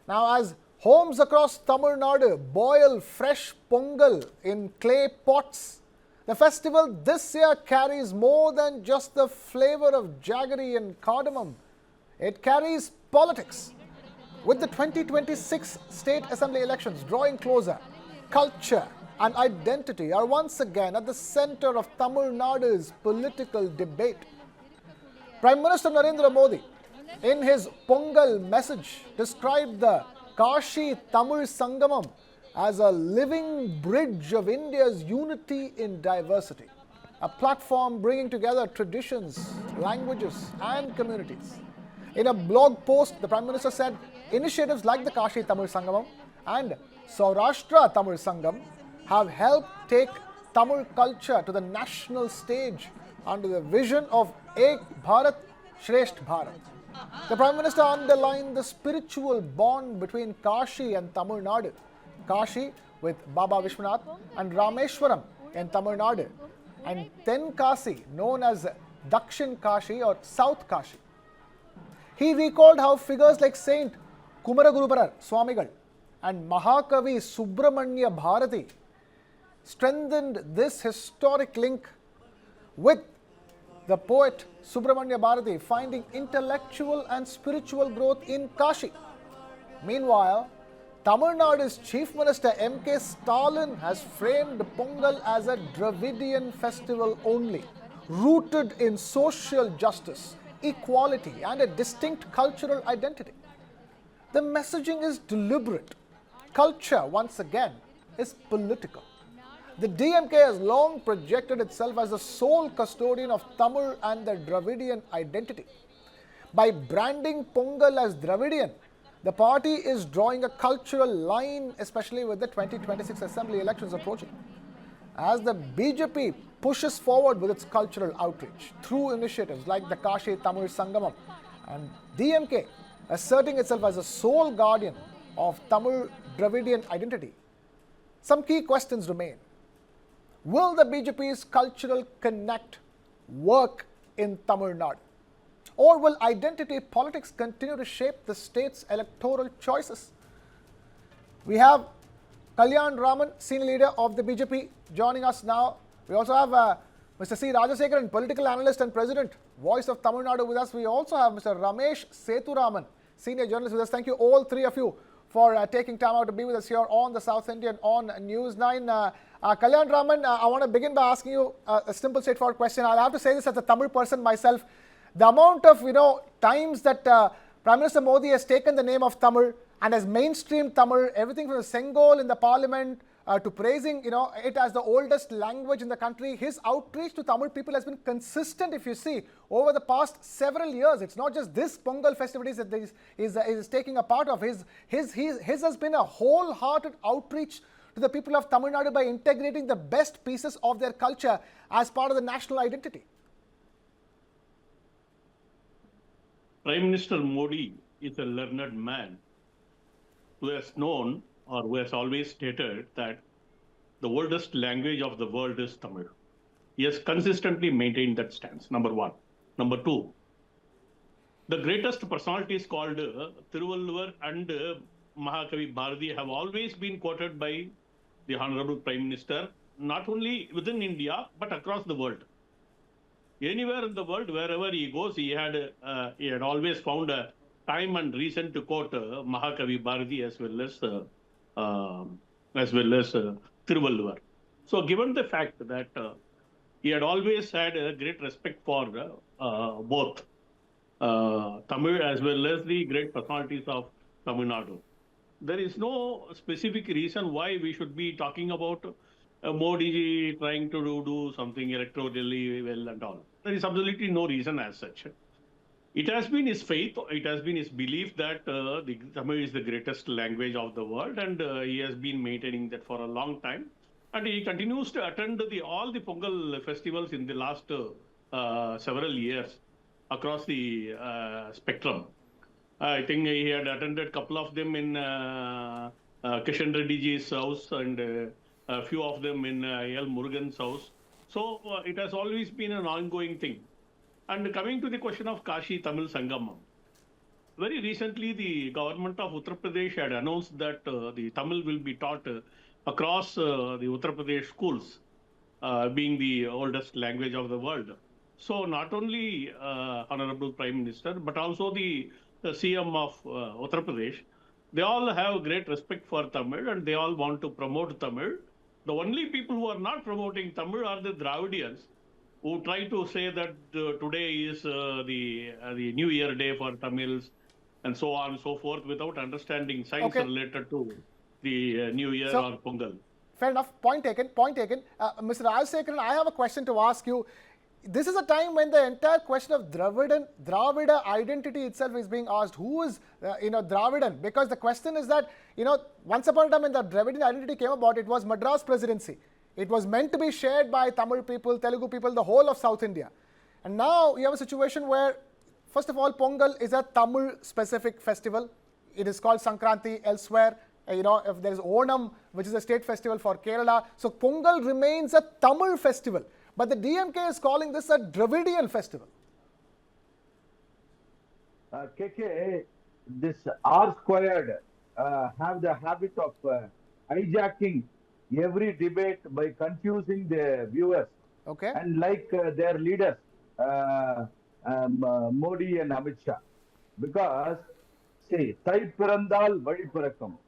Now, as homes across Tamil Nadu boil fresh Pongal in clay pots, the festival this year carries more than just the flavor of jaggery and cardamom. It carries politics. With the 2026 state assembly elections drawing closer, culture and identity are once again at the center of Tamil Nadu's political debate. Prime Minister Narendra Modi, in his Pongal message, described the Kashi-Tamil Sangamam as a living bridge of India's unity in diversity, a platform bringing together traditions, languages, and communities. In a blog post, the Prime Minister said initiatives like the Kashi-Tamil Sangamam and Saurashtra Tamil Sangam have helped take Tamil culture to the national stage under the vision of Ek Bharat, Shresth Bharat. The Prime Minister underlined the spiritual bond between Kashi and Tamil Nadu. Kashi with Baba Vishwanath and Rameshwaram in Tamil Nadu, and Tenkasi known as Dakshin Kashi or South Kashi. He recalled how figures like Saint Kumaraguruparar Swamigal and Mahakavi Subramanya Bharati strengthened this historic link, with the poet Subramanya Bharati finding intellectual and spiritual growth in Kashi. Meanwhile, Tamil Nadu's Chief Minister M.K. Stalin has framed Pongal as a Dravidian festival only, rooted in social justice, equality, and a distinct cultural identity. The messaging is deliberate. Culture, once again, is political. The DMK has long projected itself as the sole custodian of Tamil and the Dravidian identity. By branding Pongal as Dravidian, the party is drawing a cultural line, especially with the 2026 assembly elections approaching. As the BJP pushes forward with its cultural outreach through initiatives like the Kashi-Tamil Sangamam, and DMK asserting itself as a sole guardian of Tamil Dravidian identity, some key questions remain. Will the BJP's cultural connect work in Tamil Nadu? Or will identity politics continue to shape the state's electoral choices? We have Kalyan Raman, senior leader of the BJP, joining us now. We also have Mr. C. Rajasekaran, political analyst and president, Voice of Tamil Nadu, with us. We also have Mr. Ramesh Sethuraman, senior journalist, with us. Thank you, all three of you, for taking time out to be with us here on the South Indian on News 9. Kalyan Raman, I want to begin by asking you a simple, straightforward question. I'll have to say this as a Tamil person myself. The amount of times that Prime Minister Modi has taken the name of Tamil and has mainstreamed Tamil, everything from the Sengol in the parliament to praising it as the oldest language in the country, his outreach to Tamil people has been consistent. If you see over the past several years, it's not just this Pongal festivities that is taking a part of. His has been a wholehearted outreach to the people of Tamil Nadu by integrating the best pieces of their culture as part of the national identity. Prime Minister Modi is a learned man who has known, or who has always stated, that the oldest language of the world is Tamil. He has consistently maintained that stance, number one. Number two, the greatest personalities called Thiruvalluvar and Mahakavi Bharati have always been quoted by the Honorable Prime Minister, not only within India, but across the world. Anywhere in the world, wherever he goes, he had always found a time and reason to quote Mahakavi Bharati as well as Thiruvalluvar. So, given the fact that he had always had a great respect for both Tamil as well as the great personalities of Tamil Nadu, there is no specific reason why we should be talking about Modi trying to do something electorally well and all. There is absolutely no reason as such. It has been his faith, it has been his belief that the Tamil is the greatest language of the world, and he has been maintaining that for a long time. And he continues to attend all the Pongal festivals in the last several years across the spectrum. I think he had attended a couple of them in Kishan Reddy ji's house and a few of them in L. Murugan's house. So it has always been an ongoing thing. And coming to the question of Kashi-Tamil Sangamam, very recently, the government of Uttar Pradesh had announced that the Tamil will be taught across the Uttar Pradesh schools, being the oldest language of the world. So not only Honorable Prime Minister, but also the CM of Uttar Pradesh, they all have great respect for Tamil and they all want to promote Tamil. The only people who are not promoting Tamil are the Dravidians, who try to say that today is the New Year day for Tamils and so on and so forth without understanding science related to the New Year or Pongal. Fair enough. Point taken. Point taken. Mr. Rajsekharan, I have a question to ask you. This is a time when the entire question of Dravida identity itself is being asked. Who is, Dravidan? Because the question is that, once upon a time when the Dravidian identity came about, it was Madras Presidency. It was meant to be shared by Tamil people, Telugu people, the whole of South India. And now you have a situation where, first of all, Pongal is a Tamil-specific festival. It is called Sankranti elsewhere. If there is Onam, which is a state festival for Kerala. So Pongal remains a Tamil festival. But the DMK is calling this a Dravidian festival. KK, this R squared have the habit of hijacking every debate by confusing the viewers. Okay. And like their leaders, Modi and Amit Shah. Because, see, Thai Pirandal Vadi Pirakam.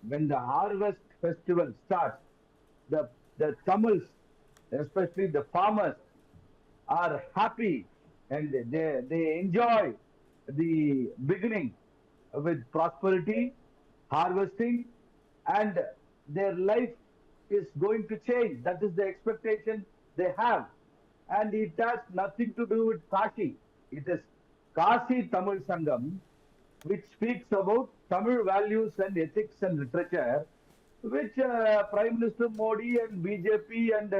When the harvest festival starts, the Tamils, especially the farmers, are happy and they enjoy the beginning with prosperity, harvesting, and their life is going to change. That is the expectation they have. And it has nothing to do with Kashi. It is Kashi-Tamil Sangamam, which speaks about Tamil values and ethics and literature, which Prime Minister Modi and BJP and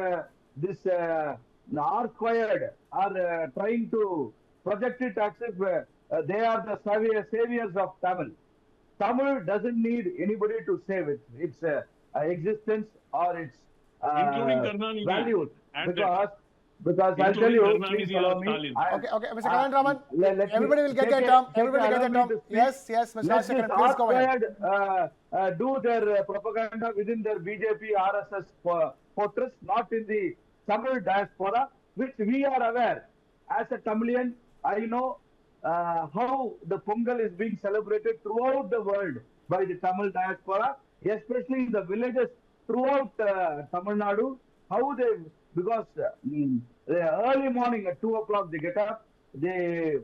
this R squared are trying to project it as if they are the saviors of Tamil. Tamil doesn't need anybody to save its existence or its values. Because I'll tell you, please follow me. Okay, Mr. Kanan Raman, everybody will get their term. Everybody will get their term. Yes, Mr. Rajsekharan, please go ahead. Do their propaganda within their BJP, RSS fortress, not in the Tamil diaspora, which we are aware. As a Tamilian, I know how the Pongal is being celebrated throughout the world by the Tamil diaspora, especially in the villages throughout Tamil Nadu, because the early morning at 2 o'clock they get up, they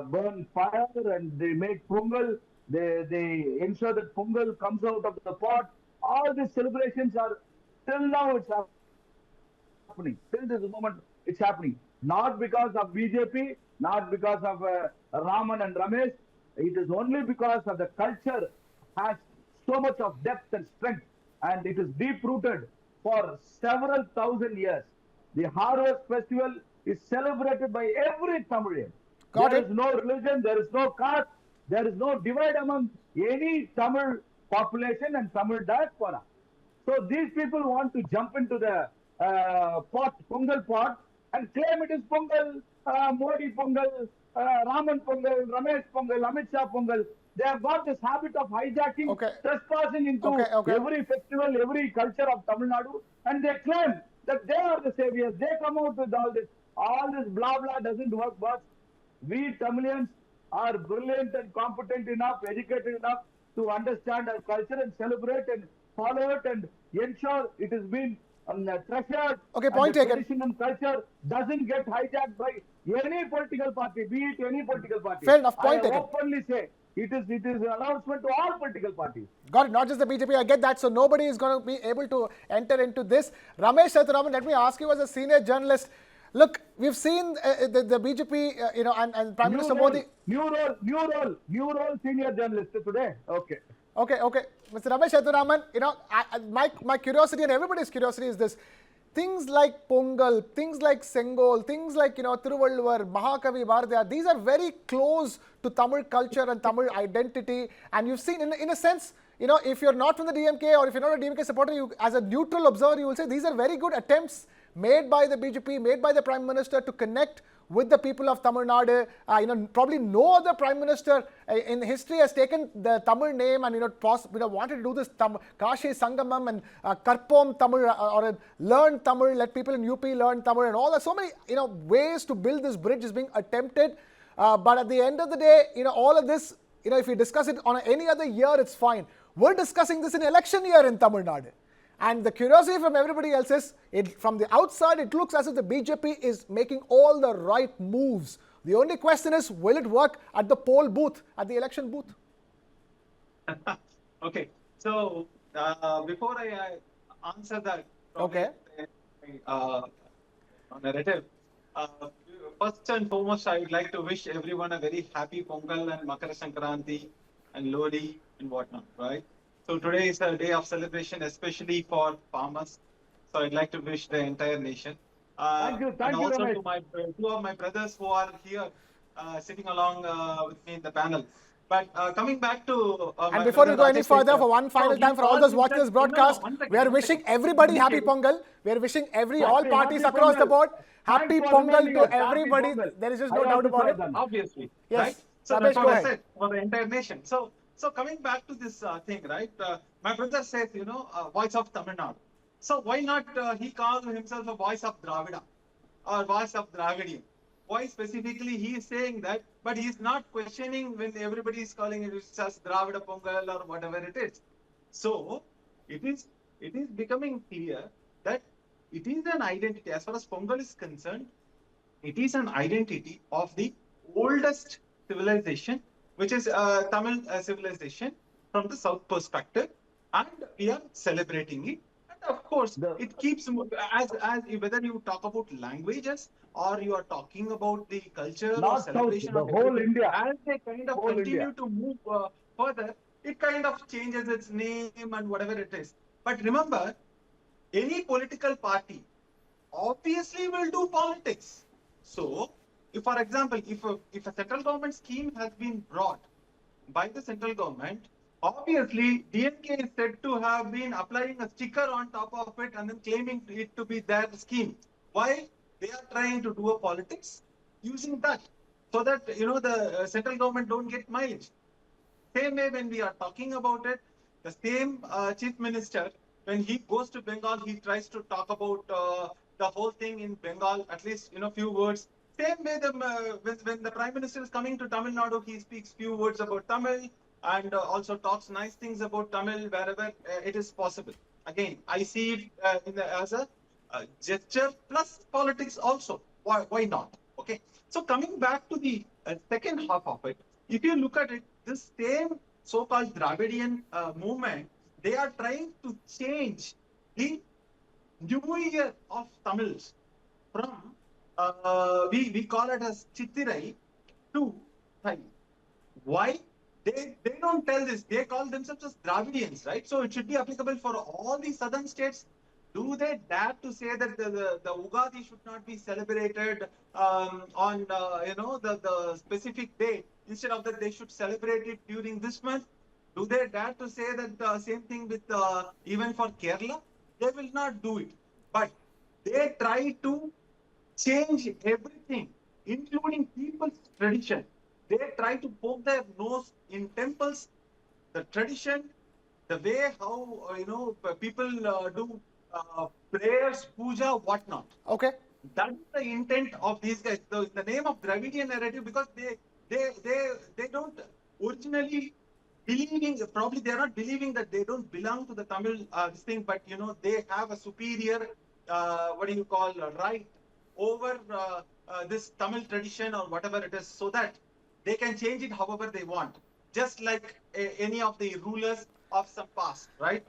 burn fire and they make Pongal, they ensure that Pongal comes out of the pot. All these celebrations are, till now it's happening. Till this moment it's happening. Not because of BJP, not because of Raman and Ramesh. It is only because of the culture has so much of depth and strength, and it is deep-rooted for several thousand years. The Harvest Festival is celebrated by every Tamilian. There is no religion, there is no caste, there is no divide among any Tamil population and Tamil diaspora. So these people want to jump into the Pongal pot and claim it is Pongal, Modi Pongal, Raman Pongal, Ramesh Pongal, Amit Shah Pongal. They have got this habit of hijacking, trespassing into every festival, every culture of Tamil Nadu, and they claim that they are the saviors. They come out with all this. All this blah blah doesn't work, but we Tamilians are brilliant and competent enough, educated enough to understand our culture and celebrate and follow it and ensure it has been treasured. Okay, point taken. Tradition and culture doesn't get hijacked by any political party, be it any political party. Fair enough, point taken. I openly say it is an announcement to all political parties. Got it, not just the BJP, I get that. So nobody is going to be able to enter into this. Ramesh Sethuraman, let me ask you as a senior journalist. Look, we've seen the BJP, and Prime Minister Modi. New role, senior journalist today. Okay. Mr. Ramesh Sethuraman, my curiosity and everybody's curiosity is this. Things like Pongal, things like Sengol, things like, Thiruvalluvar, Mahakavi, Bharatiyar, these are very close to Tamil culture and Tamil identity. And you've seen, in a sense, if you're not from the DMK or if you're not a DMK supporter, you, as a neutral observer, you will say these are very good attempts made by the BJP, made by the Prime Minister to connect with the people of Tamil Nadu. Probably no other Prime Minister in history has taken the Tamil name and wanted to do this Kashi-Tamil Sangamam and Karpom Tamil or learn Tamil, let people in UP learn Tamil and all that. So many ways to build this bridge is being attempted. But at the end of the day, all of this, if we discuss it on any other year, it's fine. We're discussing this in election year in Tamil Nadu. And the curiosity from everybody else is, from the outside, it looks as if the BJP is making all the right moves. The only question is, will it work at the poll booth, at the election booth? Okay. So, before I answer that, okay, narrative, first and foremost, I would like to wish everyone a very happy Pongal and Makara Sankranti and Lodi and whatnot, right? So today is a day of celebration, especially for farmers. So I'd like to wish the entire nation. Thank you, and also Ramesh. to two of my brothers who are here sitting along with me in the panel. But coming back to... and before we go any further, for one final time, for all those watching this broadcast, we are wishing everybody happy Pongal. We are wishing all parties across the board happy Pongal to everybody. There is just no doubt about it. Obviously. Yes. Right? So that's what I said for the entire nation. So coming back to this thing, right? My brother says, voice of Tamil Nadu. So why not he calls himself a voice of Dravida or voice of Dravidian? Why specifically he is saying that, but he is not questioning when everybody is calling it as Dravida Pongal or whatever it is. So it is becoming clear that it is an identity. As far as Pongal is concerned, it is an identity of the oldest civilization, which is Tamil civilization from the south perspective, and we are celebrating it. And of course, it keeps as whether you talk about languages or you are talking about the culture or celebration the of whole India, as they kind of whole continue India. to move further, it kind of changes its name and whatever it is. But remember, any political party obviously will do politics. So, if, for example, if a central government scheme has been brought by the central government, obviously DMK is said to have been applying a sticker on top of it and then claiming it to be their scheme. Why? They are trying to do a politics using that, so that the central government don't get mileage. Same way when we are talking about it, the same chief minister, when he goes to Bengal, he tries to talk about the whole thing in Bengal, at least few words. Same way when the Prime Minister is coming to Tamil Nadu, he speaks few words about Tamil and also talks nice things about Tamil wherever it is possible. Again, I see it as a gesture plus politics also. Why not? Okay. So coming back to the second half of it, if you look at it, this same so-called Dravidian movement, they are trying to change the New Year of Tamils from we call it as Chittirai to Thai. Why? They don't tell this. They call themselves as Dravidians, right? So it should be applicable for all the southern states. Do they dare to say that the Ugadi should not be celebrated on the specific day? Instead of that, they should celebrate it during this month. Do they dare to say that same thing with even for Kerala? They will not do it. But they try to change everything, including people's tradition. They try to poke their nose in temples, the tradition, the way how people do prayers, puja, whatnot. Okay. That's the intent of these guys. The name of Dravidian narrative, because they don't originally believing, probably they are not believing that they don't belong to the Tamil this thing, but they have a superior right over this Tamil tradition or whatever it is, so that they can change it however they want, just like any of the rulers of some past, right?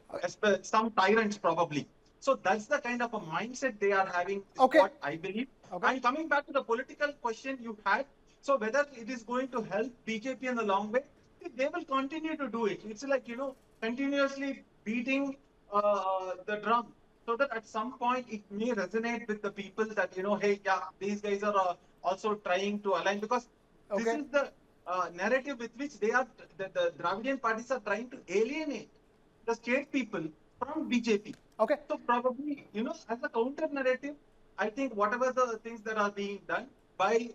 Some tyrants probably. So that's the kind of a mindset they are having, is what I believe. Okay. And coming back to the political question you had, so whether it is going to help BJP in the long way, they will continue to do it. It's like, continuously beating the drum, so that at some point it may resonate with the people that, hey, yeah, these guys are also trying to align, because this is the narrative with which the Dravidian parties are trying to alienate the state people from BJP. Okay. So probably, as a counter narrative, I think whatever the things that are being done, by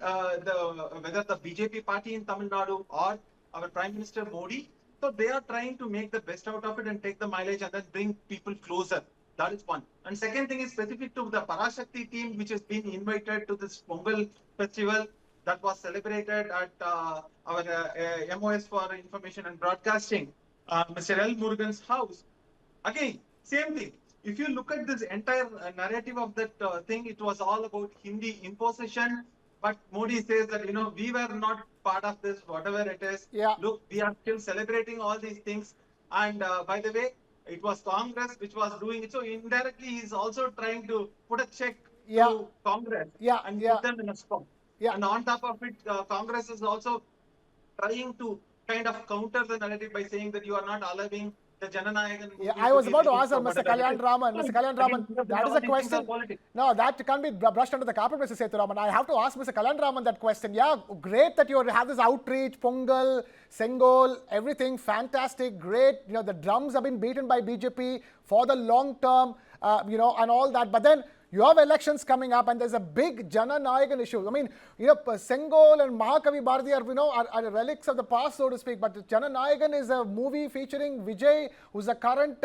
whether the BJP party in Tamil Nadu or our Prime Minister Modi. So they are trying to make the best out of it and take the mileage and then bring people closer. That is one. And second thing is specific to the Parashakti team, which has been invited to this Pongal festival that was celebrated at our MOS for Information and Broadcasting, Mr. L. Murugan's house. Again, same thing. If you look at this entire narrative of that thing, it was all about Hindi imposition. But Modi says that, we were not part of this, whatever it is. Yeah. Look, we are still celebrating all these things. And by the way, it was Congress which was doing it. So indirectly, he's also trying to put a check to Congress and put them in a spot. Yeah. And on top of it, Congress is also trying to kind of counter the narrative by saying that you are not allowing the Jananayagan. Yeah, I was about to ask Mr. Kalyan Raman. Mr. Kalyan Raman, that is a question. No, that can't be brushed under the carpet, Mr. Sethuraman. I have to ask Mr. Kalyan Raman that question. Yeah, great that you have this outreach, Pongal, Sengol, everything fantastic, great. The drums have been beaten by BJP for the long term, and all that. But then you have elections coming up, and there's a big Jananayagan issue. I mean, Sengol and Mahakavi Bharati are relics of the past, so to speak. But Jananayagan is a movie featuring Vijay, who's the current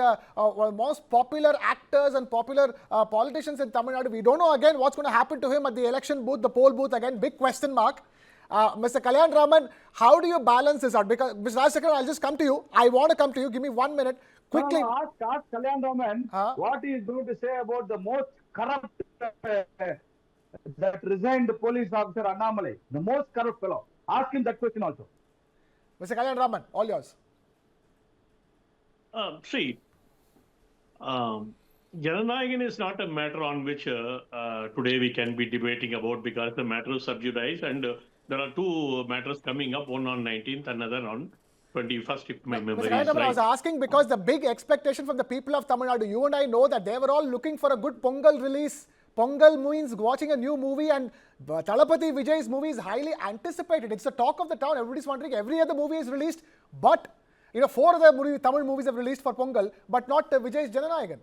most popular actors and popular politicians in Tamil Nadu. We don't know again what's going to happen to him at the election booth, the poll booth again. Big question mark. Mr. Kalyan Raman, how do you balance this out? Because, Mr. Rajsekar, I'll just come to you. I want to come to you. Give me 1 minute. Quickly. Ask Kalyan Raman what he is going to say about the most corrupt that resigned police officer Annamalai, the most corrupt fellow. Ask him that question also. Mr. Kalyan Raman, all yours. Jananayagan is not a matter on which today we can be debating about, because the matter is sub judice, and there are two matters coming up, one on 19th, another on 21st, if my memory is right. I was asking because the big expectation from the people of Tamil Nadu, you and I know that they were all looking for a good Pongal release. Pongal means watching a new movie, and Thalapathy Vijay's movie is highly anticipated. It's the talk of the town. Everybody's wondering, every other movie is released, but 4 other Tamil movies have released for Pongal, but not Vijay's Jananayagan.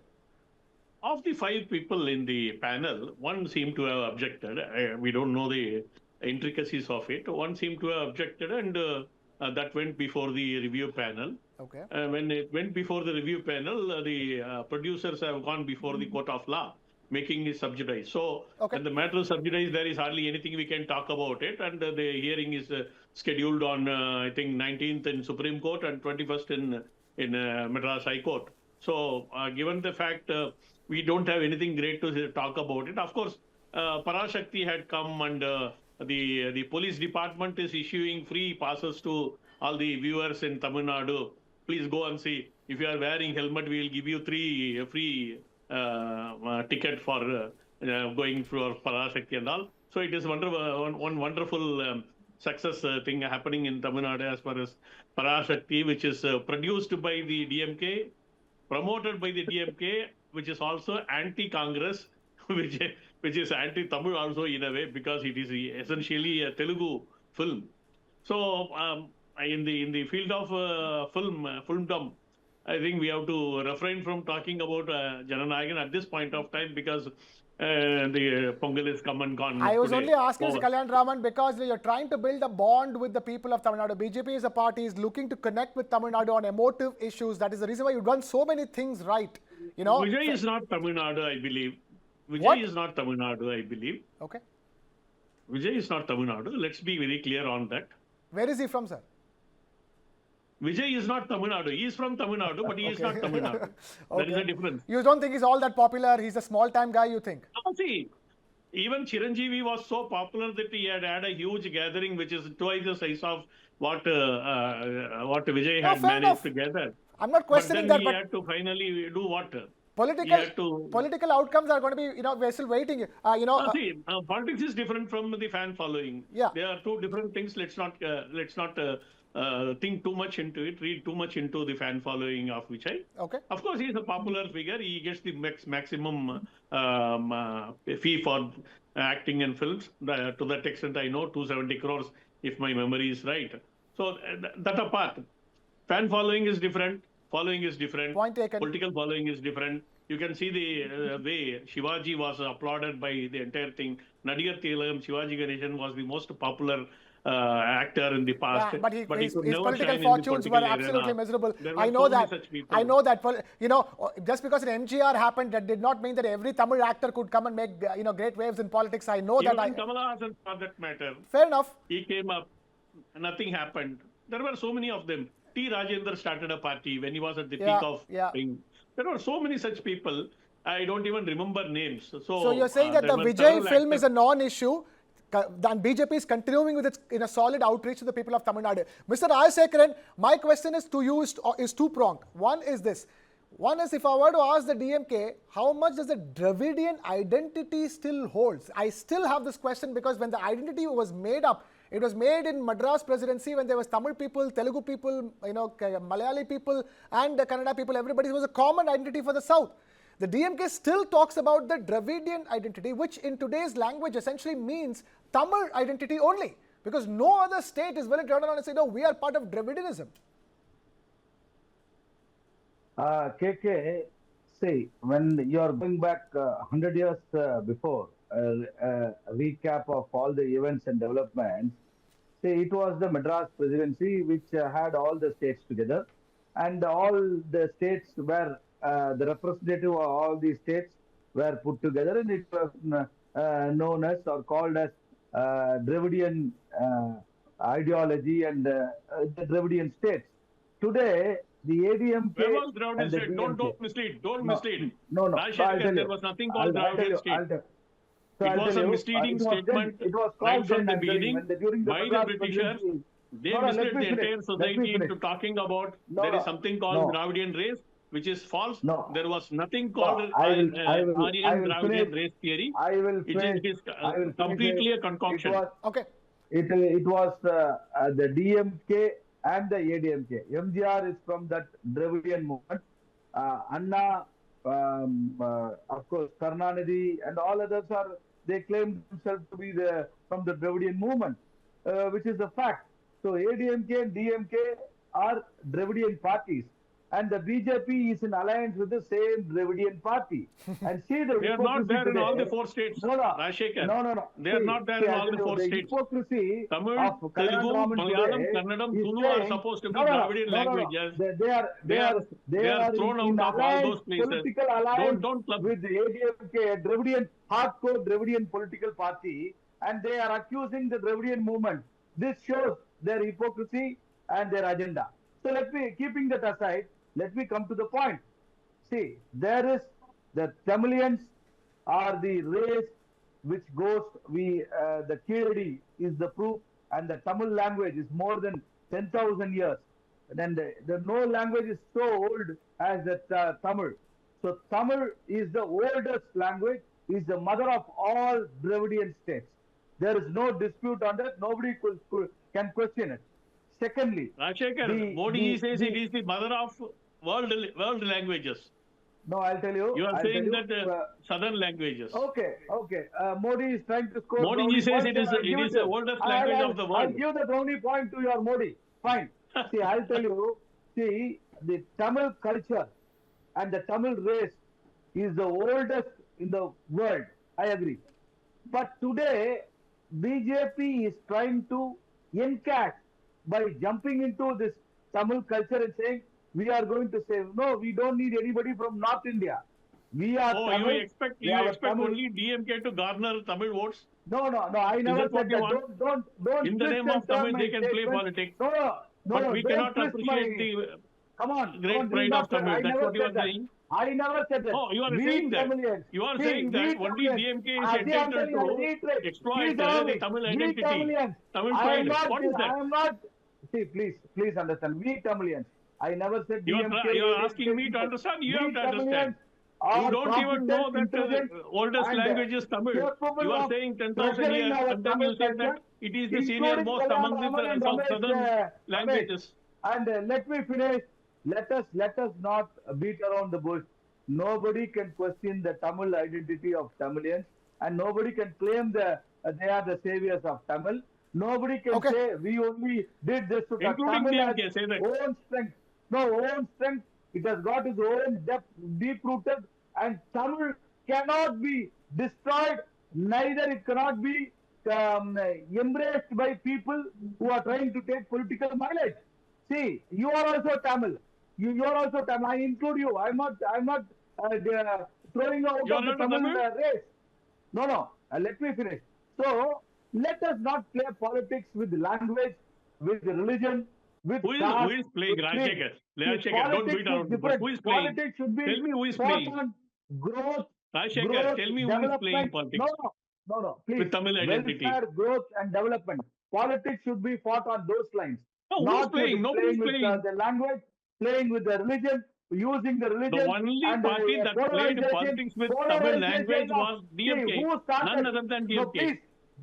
Of the 5 people in the panel, one seemed to have objected. We don't know the intricacies of it. One seemed to have objected, and that went before the review panel. Okay. When it went before the review panel, the producers have gone before the court of law, making it sub judice. So, when the matter is sub judice, there is hardly anything we can talk about it. And the hearing is scheduled on, I think, 19th in Supreme Court and 21st in Madras High Court. So, given the fact we don't have anything great to talk about it, of course, Parashakti had come, and the police department is issuing free passes to all the viewers in Tamil Nadu. Please go and see. If you are wearing helmet, we will give you 3 free ticket for going for Parashakti and all. So it is one wonderful success thing happening in Tamil Nadu as far as Parashakti, which is produced by the DMK, promoted by the DMK, which is also anti-Congress, which is anti-Tamil also in a way, because it is essentially a Telugu film. So in the field of filmdom, I think we have to refrain from talking about Jananayagan at this point of time, because the Pongal is come and gone. I was only asking Mr. Kalyan Raman because you're trying to build a bond with the people of Tamil Nadu. BJP as a party is looking to connect with Tamil Nadu on emotive issues. That is the reason why you've done so many things right. Vijay is not Tamil Nadu, I believe. Vijay is not Tamil Nadu, I believe. Okay. Vijay is not Tamil Nadu. Let's be very clear on that. Where is he from, sir? Vijay is not Tamil Nadu. He is from Tamil Nadu, but he is not Tamil Nadu. There is a difference. You don't think he's all that popular? He's a small-time guy, you think? See, even Chiranjeevi was so popular that he had a huge gathering, which is twice the size of what Vijay had managed to gather. I'm not questioning that, but he had to finally do what? Political outcomes are going to be, we're still waiting. See, politics is different from the fan following. Yeah. They are two different things. Let's not think too much into it, read too much into the fan following of Vijay. Okay. Of course, he is a popular figure. He gets the maximum fee for acting in films. To that extent, I know 270 crores, if my memory is right. So that apart, fan following is different. Following is different. Point taken. Political following is different. You can see the way Shivaji was applauded by the entire thing. Nadigar Tilakam, Shivaji Ganeshan was the most popular actor in the past. Yeah, but his could political never shine in the fortunes were political absolutely arena. miserable. There were I know so many that. such people. I know that. You know, just because an MGR happened, that did not mean that every Tamil actor could come and make great waves in politics. I know Even that. Kamal Hassan, for that matter, Fair enough. he came up, nothing happened. There were so many of them. T. Rajendra started a party when he was at the peak of thing. There were so many such people. I don't even remember names. So you're saying that the Vijay film is a non-issue, and BJP is continuing with its a solid outreach to the people of Tamil Nadu. Mr. Rajashekaran, my question is to you is two-pronged. One is this. One is, if I were to ask the DMK, how much does the Dravidian identity still holds? I still have this question because when the identity was made up, it was made in Madras presidency when there was Tamil people, Telugu people, Malayali people and the Kannada people. Everybody, it was a common identity for the South. The DMK still talks about the Dravidian identity, which in today's language essentially means Tamil identity only, because no other state is willing to turn around and say, no, we are part of Dravidianism. KK, see, when you are going back 100 years before, a recap of all the events and developments, see, it was the Madras presidency which had all the states together, and all the states were, the representative of all these states were put together, and it was known as or called as Dravidian ideology and the Dravidian states. Today, the ADMK where was Dravidian and the state? DMK. Don't mislead. Don't mislead. No. There was nothing called Dravidian state. It was a misleading statement right from the beginning by the Britishers. They misled the entire society into talking about there is something called Dravidian race, which is false. There was nothing called Aryan Dravidian race theory. It is completely a concoction. It was the DMK and the ADMK. MGR is from that Dravidian movement. Anna, of course, Karnanidhi and all others they claim themselves to be from the Dravidian movement, which is a fact. So ADMK and DMK are Dravidian parties, and the BJP is in alliance with the same Dravidian party. And see the they are not there in all the 4 states. No. They are not there in all the 4 states. Hypocrisy Tamil, of Telugu, Malayalam, Kannadam, Tulu are supposed to be Dravidian languages. They are thrown out of all those places. Political alliance don't club with the ADMK, Dravidian, hardcore Dravidian political party, and they are accusing the Dravidian movement. This shows their hypocrisy and their agenda. So keeping that aside, let me come to the point. See, the Tamilians are the race which goes, the Kiradi is the proof, and the Tamil language is more than 10,000 years. Then no language is so old as the Tamil. So Tamil is the oldest language, is the mother of all Dravidian states. There is no dispute on that. Nobody can question it. Secondly, Modi says it is the mother of world languages. No, I'll tell you. You are saying that southern languages. Okay. Modi is trying to score. Modi says it is the oldest language of the world. I'll give the brownie point to your Modi. Fine. See, I'll tell you. See, the Tamil culture and the Tamil race is the oldest in the world. I agree. But today, BJP is trying to encash by jumping into this Tamil culture and saying, we are going to say, no, we don't need anybody from North India. We are Tamil. You expect only DMK to garner Tamil votes? No, I never said that. Don't in the name of Tamil, they can play politics. No, but we cannot appreciate the great pride of Tamil. That's what you are saying. I never said that. Oh, you are saying that. You are saying that only DMK is entitled to exploit the Tamil identity. Tamil pride. What is that? I am not. See, please understand. We Tamilians. I never said DMK. You are asking me to understand. You have to understand. You don't even know that the oldest language is Tamil. You are saying 10,000 years, and then you say that it is the senior most among the southern languages. And let me finish. Let us not beat around the bush. Nobody can question the Tamil identity of Tamilians, and nobody can claim they are the saviors of Tamil. Nobody can say we only did this to including Tamil DMK, say that. Own strength. No, own strength. It has got its own depth, deep-rooted and Tamil cannot be destroyed, neither it cannot be embraced by people who are trying to take political mileage. See, you are also Tamil. You are also Tamil. I include you. I'm not throwing out You are of the not a Tamil Tamil? race. No. Let me finish. So let us not play politics with language, with religion, with Who caste, is playing? with Rajshekhar. creed. Rajshekhar, don't Politics beat is around the bush. different. Who is playing? Politics should be Tell me who is fought playing. on growth, Rajshekhar, tell me who is playing development. politics No. Please, with Tamil identity. welfare, growth, and development. Politics should be fought on those lines. No, who is Not playing? with Nobody is playing with playing. the language, playing with the religion, using the The religion only and party that played polarization. politics with Tamil language was See, DMK. who started? None other than No, DMK. please,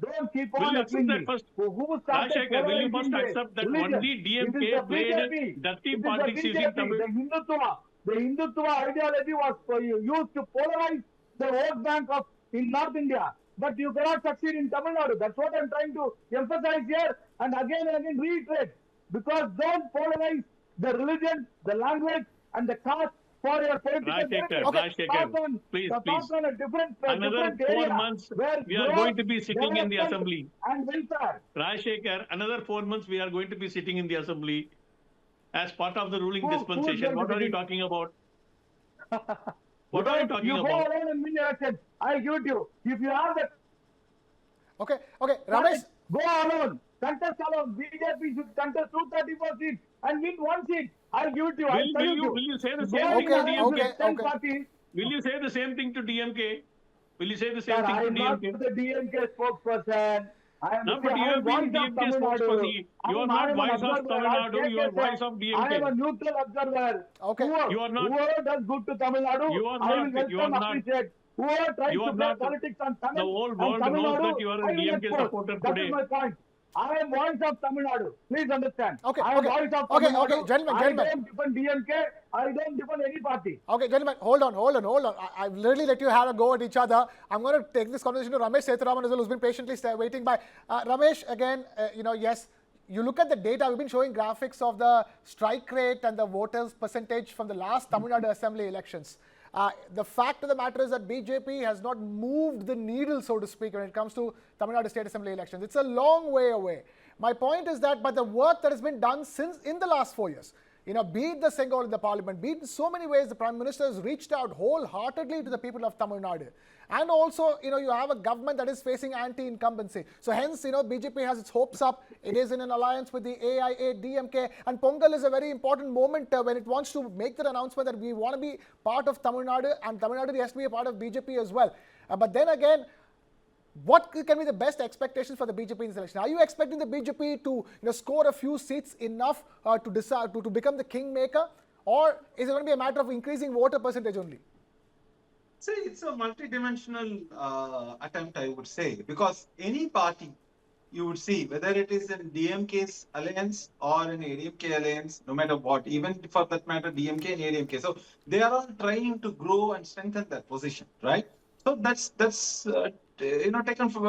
don't keep Will on you accept echoing that me. first? Who started Rajshekhar, will you polarizing first the accept that religion? only It is DMK the played BJP. dirty It is the politics using BJP, Tamil? the Hindutva. The Hindutva ideology was used to polarize the vote bank of in North India. But you cannot succeed in Tamil Nadu. That's what I'm trying to emphasize here and again reiterate. Because don't polarize the religion, the language, and the caste for your political benefit. Rajshekhar, please. On a different Another 4 area months, where we are growth, going to be sitting in the development, assembly. and welfare. Rajshekhar, another 4 months, we are going to be sitting in the assembly as part of the ruling Who is dispensation. going What to are you be- talking about? What are you talking You go about? alone and win election. I'll give it to you. If you have the Okay, Ramesh. go alone. Contest alone. BJP should contest 234 seats and win 1 seat. I'll give it to you. I'll salute you. Will you say the Go same thing alone to with DMK? 10 parties. Will you say the same thing to DMK? Will you say the Sir, same thing I to am not DMK? the DMK spokesperson. I am No, but you have voice been of DMK Tamil Nadu. spokesperson. You are not voice of Tamil Nadu, you are voice of I am a DMK. neutral observer. Okay. You are not. Whoever does good to Tamil Nadu, You are I will not. You are welcome, not. appreciate. Whoever tries You to are play not. politics on Tamil The whole and world Tamil knows Nadu, that you are a I will DMK expose. supporter That today. is my point. I am voice of Tamil Nadu. Please understand. Okay, I am okay. voice of Okay, Tamil okay, Nadu. gentlemen. I don't defend DMK. I don't defend any party. Okay, gentlemen, hold on. I've literally let you have a go at each other. I'm going to take this conversation to Ramesh Sethuraman as well, who's been patiently waiting by. Ramesh, again, yes, you look at the data. We've been showing graphics of the strike rate and the voters percentage from the last Tamil Nadu Assembly elections. The fact of the matter is that BJP has not moved the needle, so to speak, when it comes to Tamil Nadu State Assembly elections. It's a long way away. My point is that by the work that has been done since in the last 4 years, be it the Sengal in the parliament, be it in so many ways, the Prime Minister has reached out wholeheartedly to the people of Tamil Nadu. And also, you have a government that is facing anti-incumbency. So hence, BJP has its hopes up. It is in an alliance with the AIA, DMK. And Pongal is a very important moment when it wants to make that announcement that we want to be part of Tamil Nadu. And Tamil Nadu has to be a part of BJP as well. But then again, what can be the best expectations for the BJP in this election? Are you expecting the BJP to score a few seats enough to decide to become the kingmaker? Or is it going to be a matter of increasing voter percentage only? See, it's a multidimensional attempt, I would say, because any party you would see, whether it is in DMK's alliance or in ADMK alliance, no matter what, even for that matter, DMK and ADMK. So they are all trying to grow and strengthen their position, right? So that's taken for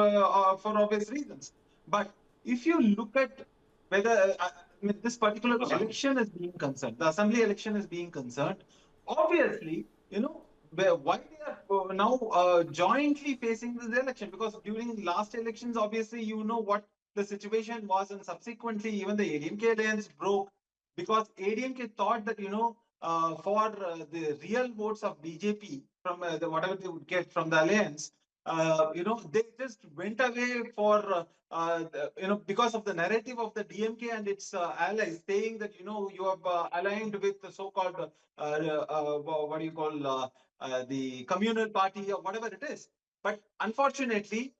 obvious reasons. But if you look at whether this particular election is being concerned, the assembly election is being concerned, obviously, why they are now jointly facing this election, because during last elections, obviously, what the situation was, and subsequently even the ADMK alliance broke because ADMK thought that for the real votes of BJP from whatever they would get from the alliance, they just went away for because of the narrative of the DMK and its allies, saying that you have aligned with the so-called what do you call the communal party or whatever it is. But unfortunately,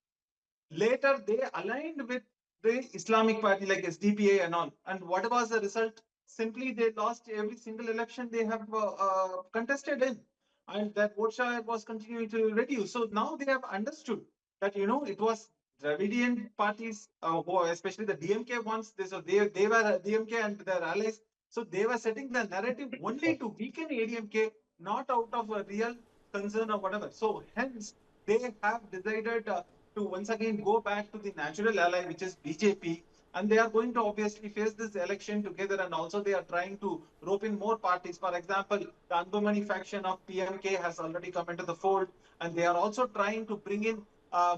later they aligned with the Islamic party like SDPA and all. And what was the result? Simply they lost every single election they have contested in. And that vote share was continuing to reduce. So now they have understood that, it was Dravidian parties, especially the DMK ones, they were DMK and their allies. So they were setting the narrative only to weaken ADMK, not out of a real concern or whatever. So hence, they have decided to once again go back to the natural ally, which is BJP. and they are going to obviously face this election together, and also they are trying to rope in more parties. For example, the Anbumani faction of PMK has already come into the fold, and they are also trying to bring in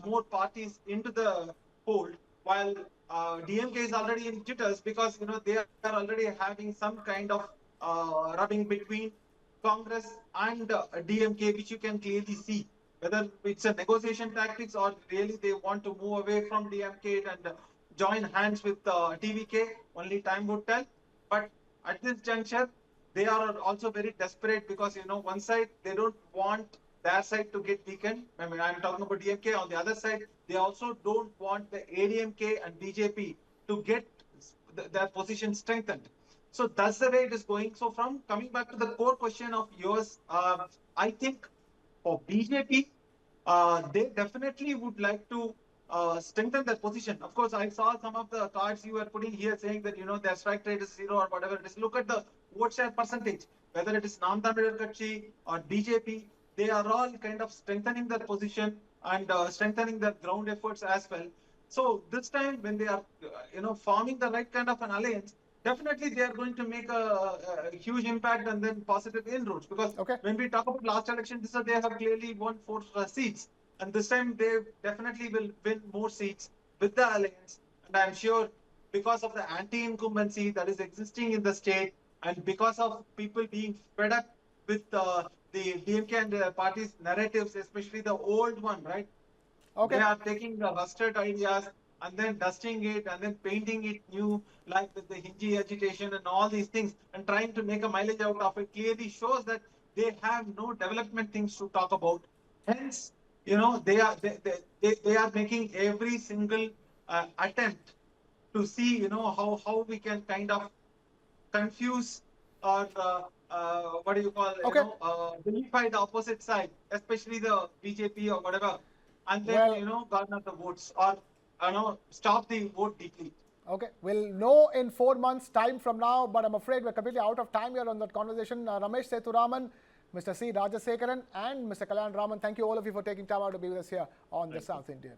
more parties into the fold, while DMK is already in jitters because they are already having some kind of rubbing between Congress and DMK, which you can clearly see. Whether it's a negotiation tactics or really they want to move away from DMK and join hands with TVK, only time would tell. But at this juncture, they are also very desperate because one side they don't want their side to get weakened. I mean, I'm talking about DMK. On the other side, they also don't want the ADMK and BJP to get their position strengthened. So that's the way it is going. So from coming back to the core question of yours, I think for BJP, they definitely would like to strengthen their position. Of course, I saw some of the cards you were putting here saying that their strike rate is 0 or whatever it is. Look at the vote share percentage, whether it is Nam Tamil Katchi or BJP, they are all kind of strengthening their position and strengthening their ground efforts as well. So this time when they are forming the right kind of an alliance, definitely they are going to make a huge impact and then positive inroads, because when we talk about last election, they have clearly won 4 seats, and this time they definitely will win more seats with the alliance. And I'm sure because of the anti-incumbency that is existing in the state, and because of people being fed up with the DMK and the party's narratives, especially the old one, right? They are taking the rusted ideas and then dusting it and then painting it new, like with the Hindi agitation and all these things, and trying to make a mileage out of it, clearly shows that they have no development things to talk about. Hence, they are making every single attempt to see, how we can kind of confuse or what do you call, vilify the opposite side, especially the BJP or whatever, and then garner the votes or stop the vote deeply. Okay, we'll know in 4 months' time from now, but I'm afraid we're completely out of time here on that conversation. Ramesh Sethuraman, Mr. C. Rajasekaran, and Mr. Kalyan Raman, thank you all of you for taking time out to be with us here on the South Indian.